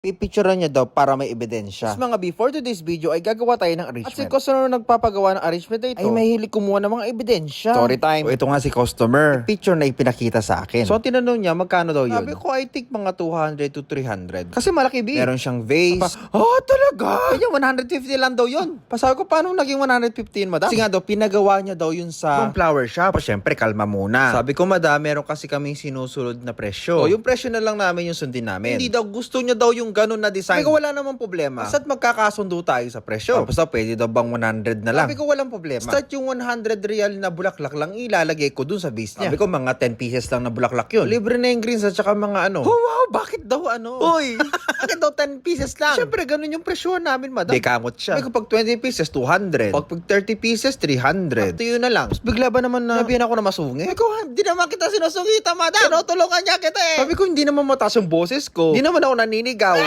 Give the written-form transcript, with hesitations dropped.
Pipicturean niya daw para may ebidensya. Mga before today's video ay gagawa tayo ng arrangement. At si customer na nagpapagawa ng arrangement na ito ay mahilig kumuha ng mga ebidensya. Story time. So, ito nga si customer. Picture na ipinakita sa akin. So tinanong niya magkano daw yun. Sabi ko I think mga 200 to 300. Kasi malaki B. Meron siyang vase. Talaga? Kanya 150 lang daw yun. Pasabi ko paano naging 115 madam? Kasi nga daw pinagawa niya daw yun sa flower shop. Siyempre kalma muna. Sabi ko madam meron kasi kaming sinusunod na presyo. O yung presyo na lang namin yung sundin namin. Hindi daw gusto niya daw yung ganun na design. Sabi ko wala namang problema. Basta't magkakasundo tayo sa presyo. Basta pwede daw bang 100 na lang. Sabi ko walang problema. Start yung 100 real na bulaklak lang ilalagay ko dun sa base niya. Sabi ko mga 10 pieces lang na bulaklak yun. Libre na yung greens at saka mga ano. Oh wow, bakit daw ano? Uy, bakit daw 10 pieces lang? Siyempre ganun yung presyo namin madam. Di kamot siya. Sabi ko pag 20 pieces 200. Pag 30 pieces 300. Ito yun na lang. Tapos bigla ba naman na nabihan ako na masungit? Sabi ko hindi naman kita sinusungita madam. Tinutulungan niya kita eh. Sabi ko hindi naman mataas yung boses ko. Hindi naman ako naninigaw.